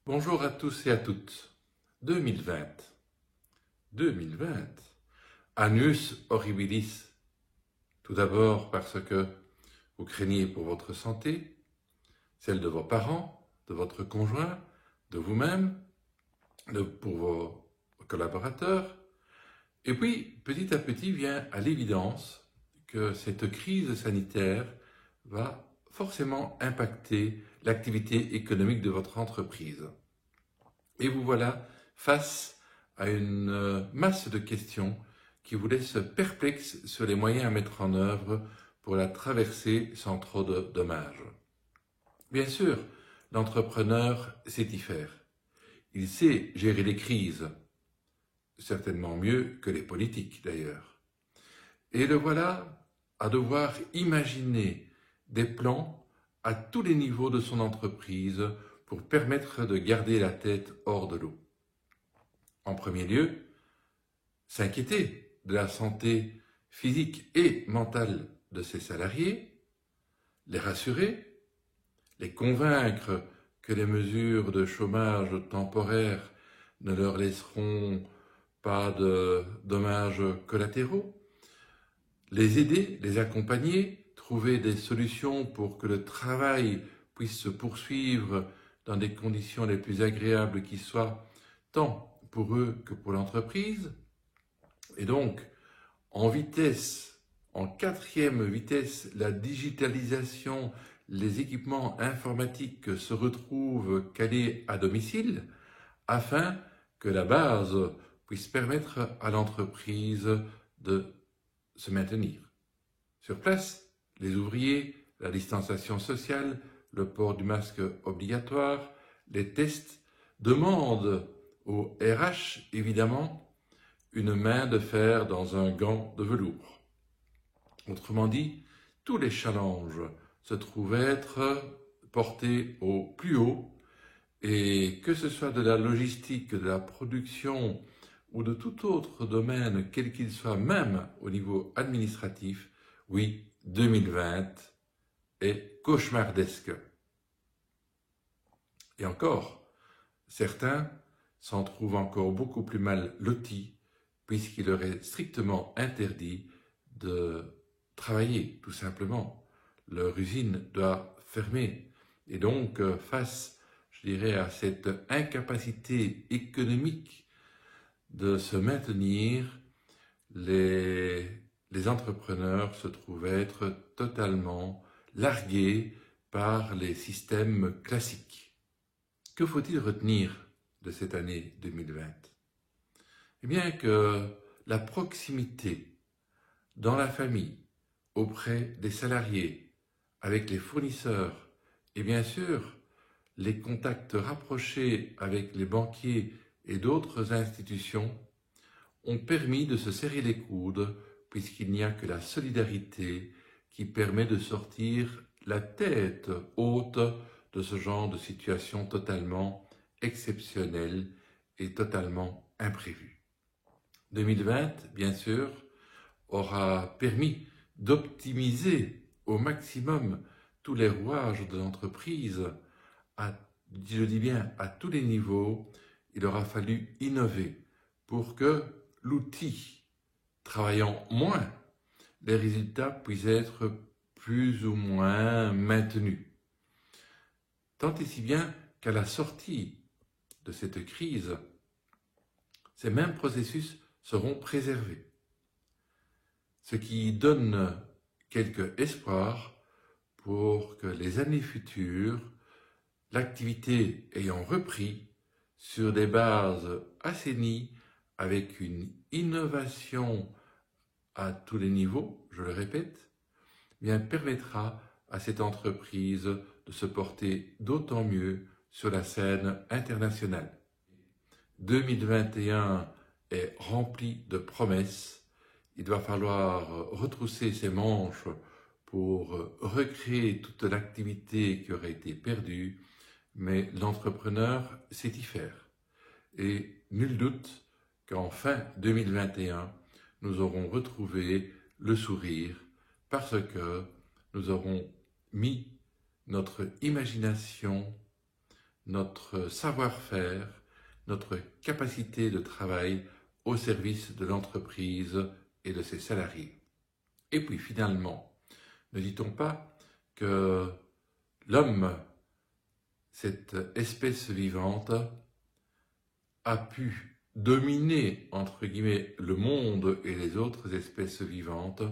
Bonjour à tous et à toutes. 2020. 2020. Annus horribilis. Tout d'abord parce que vous craignez pour votre santé, celle de vos parents, de votre conjoint, de vous-même, pour vos collaborateurs. Et puis, petit à petit, vient à l'évidence que cette crise sanitaire va forcément impacter l'activité économique de votre entreprise. Et vous voilà face à une masse de questions qui vous laissent perplexes sur les moyens à mettre en œuvre pour la traverser sans trop de dommages. Bien sûr, l'entrepreneur sait y faire. Il sait gérer les crises, certainement mieux que les politiques d'ailleurs. Et le voilà à devoir imaginer des plans à tous les niveaux de son entreprise pour permettre de garder la tête hors de l'eau. En premier lieu, s'inquiéter de la santé physique et mentale de ses salariés, les rassurer, les convaincre que les mesures de chômage temporaire ne leur laisseront pas de dommages collatéraux, les aider, les accompagner, trouver des solutions pour que le travail puisse se poursuivre dans des conditions les plus agréables qui soient, tant pour eux que pour l'entreprise. Et donc, en vitesse, en quatrième vitesse, la digitalisation, les équipements informatiques se retrouvent calés à domicile afin que la base puisse permettre à l'entreprise de se maintenir. Sur place, les ouvriers, la distanciation sociale, le port du masque obligatoire, les tests demandent au RH, évidemment, une main de fer dans un gant de velours. Autrement dit, tous les challenges se trouvent être portés au plus haut et que ce soit de la logistique, de la production ou de tout autre domaine, quel qu'il soit, même au niveau administratif, oui, 2020 est cauchemardesque. Et encore, certains s'en trouvent encore beaucoup plus mal lotis puisqu'il leur est strictement interdit de travailler, tout simplement. Leur usine doit fermer. Et donc, face, je dirais, à cette incapacité économique de se maintenir, les entrepreneurs se trouvent être totalement largués par les systèmes classiques. Que faut-il retenir de cette année 2020 ? Eh bien que la proximité dans la famille, auprès des salariés, avec les fournisseurs et bien sûr les contacts rapprochés avec les banquiers et d'autres institutions ont permis de se serrer les coudes puisqu'il n'y a que la solidarité qui permet de sortir la tête haute de ce genre de situation totalement exceptionnelle et totalement imprévue. 2020, bien sûr, aura permis d'optimiser au maximum tous les rouages de l'entreprise, je le dis bien, à tous les niveaux. Il aura fallu innover pour que l'outil, travaillant moins, les résultats puissent être plus ou moins maintenus. Tant et si bien qu'à la sortie de cette crise, ces mêmes processus seront préservés. Ce qui donne quelque espoir pour que les années futures, l'activité ayant repris sur des bases assainies, avec une innovation à tous les niveaux, je le répète, bien permettra à cette entreprise de se porter d'autant mieux sur la scène internationale. 2021 est rempli de promesses. Il va falloir retrousser ses manches pour recréer toute l'activité qui aurait été perdue, mais l'entrepreneur sait y faire. Et nul doute qu'en fin 2021, nous aurons retrouvé le sourire parce que nous aurons mis notre imagination notre savoir-faire, notre capacité de travail au service de l'entreprise et de ses salariés. Et puis finalement, ne dit-on pas que l'homme, cette espèce vivante, a pu dominer, entre guillemets, le monde et les autres espèces vivantes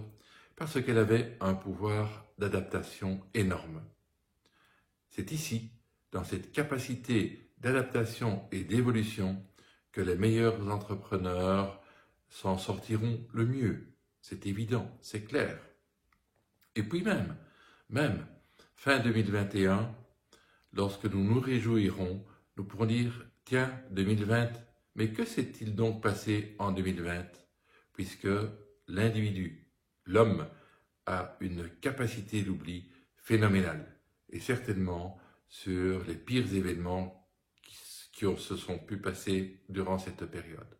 parce qu'elle avait un pouvoir d'adaptation énorme. C'est ici, dans cette capacité d'adaptation et d'évolution, que les meilleurs entrepreneurs s'en sortiront le mieux. C'est évident, c'est clair. Et puis même, fin 2021, lorsque nous nous réjouirons, nous pourrons dire, tiens, 2020, mais que s'est-il donc passé en 2020? Puisque l'individu, l'homme, a une capacité d'oubli phénoménale. Et certainement sur les pires événements qui se sont pu passer durant cette période.